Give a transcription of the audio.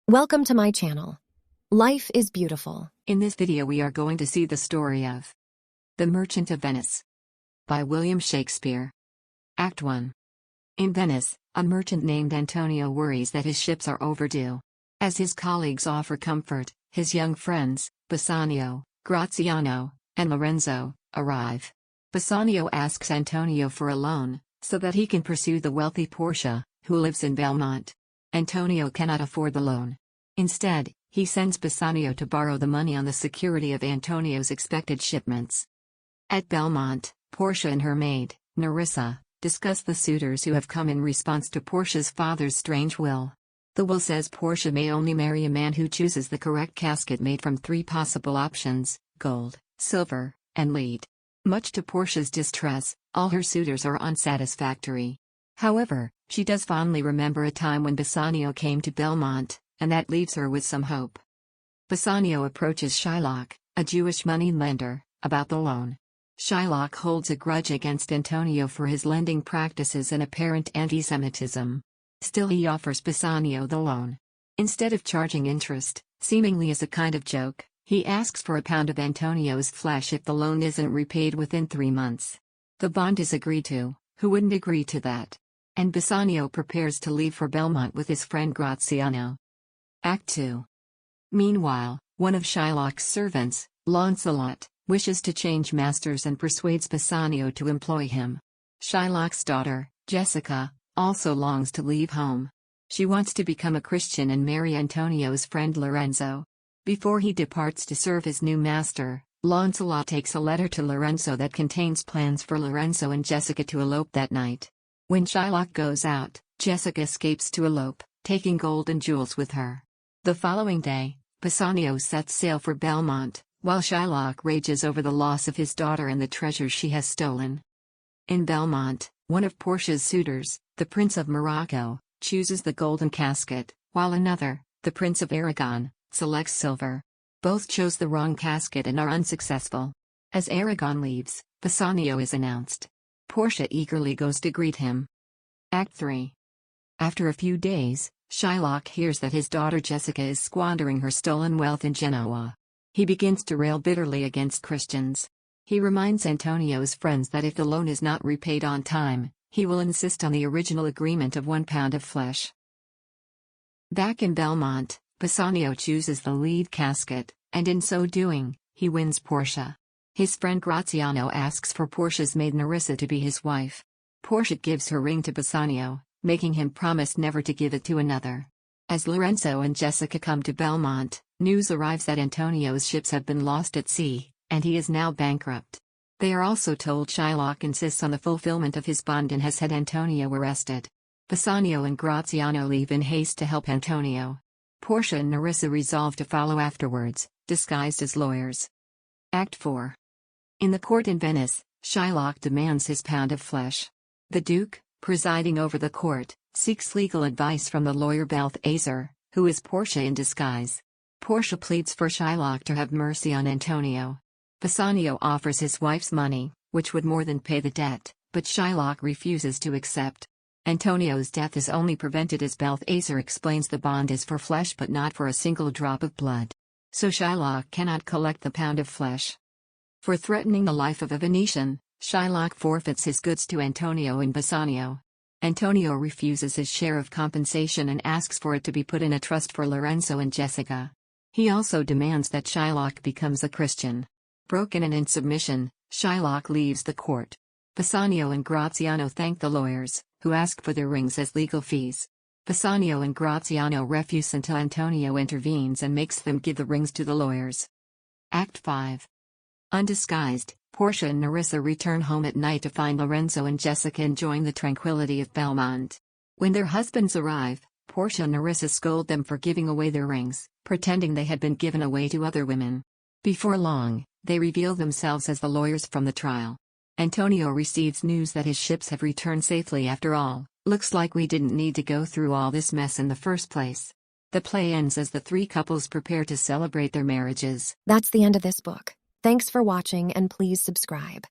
Welcome to my channel. Life is beautiful. In this video we are going to see the story of The Merchant of Venice by William Shakespeare. Act 1. In Venice, a merchant named Antonio worries that his ships are overdue. As his colleagues offer comfort, his young friends, Bassanio, Graziano, and Lorenzo, arrive. Bassanio asks Antonio for a loan, so that he can pursue the wealthy Portia, who lives in Belmont. Antonio cannot afford the loan. Instead, he sends Bassanio to borrow the money on the security of Antonio's expected shipments. At Belmont, Portia and her maid, Nerissa, discuss the suitors who have come in response to Portia's father's strange will. The will says Portia may only marry a man who chooses the correct casket made from 3 possible options: gold, silver, and lead. Much to Portia's distress, all her suitors are unsatisfactory. However, she does fondly remember a time when Bassanio came to Belmont, and that leaves her with some hope. Bassanio approaches Shylock, a Jewish money lender, about the loan. Shylock holds a grudge against Antonio for his lending practices and apparent anti-Semitism. Still, he offers Bassanio the loan. Instead of charging interest, seemingly as a kind of joke, he asks for a pound of Antonio's flesh if the loan isn't repaid within 3 months. The bond is agreed to. Who wouldn't agree to that? And Bassanio prepares to leave for Belmont with his friend Graziano. Act 2. Meanwhile, one of Shylock's servants, Launcelot, wishes to change masters and persuades Bassanio to employ him. Shylock's daughter, Jessica, also longs to leave home. She wants to become a Christian and marry Antonio's friend Lorenzo. Before he departs to serve his new master, Launcelot takes a letter to Lorenzo that contains plans for Lorenzo and Jessica to elope that night. When Shylock goes out, Jessica escapes to elope, taking gold and jewels with her. The following day, Bassanio sets sail for Belmont, while Shylock rages over the loss of his daughter and the treasures she has stolen. In Belmont, one of Portia's suitors, the Prince of Morocco, chooses the golden casket, while another, the Prince of Aragon, selects silver. Both chose the wrong casket and are unsuccessful. As Aragon leaves, Bassanio is announced. Portia eagerly goes to greet him. Act 3. After a few days, Shylock hears that his daughter Jessica is squandering her stolen wealth in Genoa. He begins to rail bitterly against Christians. He reminds Antonio's friends that if the loan is not repaid on time, he will insist on the original agreement of 1 pound of flesh. Back in Belmont, Bassanio chooses the lead casket, and in so doing, he wins Portia. His friend Graziano asks for Portia's maid Nerissa to be his wife. Portia gives her ring to Bassanio, making him promise never to give it to another. As Lorenzo and Jessica come to Belmont, news arrives that Antonio's ships have been lost at sea, and he is now bankrupt. They are also told Shylock insists on the fulfillment of his bond and has had Antonio arrested. Bassanio and Graziano leave in haste to help Antonio. Portia and Nerissa resolve to follow afterwards, disguised as lawyers. Act 4. In the court in Venice, Shylock demands his pound of flesh. The Duke, presiding over the court, seeks legal advice from the lawyer Balthazar, who is Portia in disguise. Portia pleads for Shylock to have mercy on Antonio. Bassanio offers his wife's money, which would more than pay the debt, but Shylock refuses to accept. Antonio's death is only prevented as Balthazar explains the bond is for flesh but not for a single drop of blood. So Shylock cannot collect the pound of flesh. For threatening the life of a Venetian, Shylock forfeits his goods to Antonio and Bassanio. Antonio refuses his share of compensation and asks for it to be put in a trust for Lorenzo and Jessica. He also demands that Shylock becomes a Christian. Broken and in submission, Shylock leaves the court. Bassanio and Graziano thank the lawyers, who ask for their rings as legal fees. Bassanio and Graziano refuse until Antonio intervenes and makes them give the rings to the lawyers. Act 5. Undisguised, Portia and Nerissa return home at night to find Lorenzo and Jessica enjoying the tranquility of Belmont. When their husbands arrive, Portia and Nerissa scold them for giving away their rings, pretending they had been given away to other women. Before long, they reveal themselves as the lawyers from the trial. Antonio receives news that his ships have returned safely after all. Looks like we didn't need to go through all this mess in the first place. The play ends as the 3 couples prepare to celebrate their marriages. That's the end of this book. Thanks for watching and please subscribe.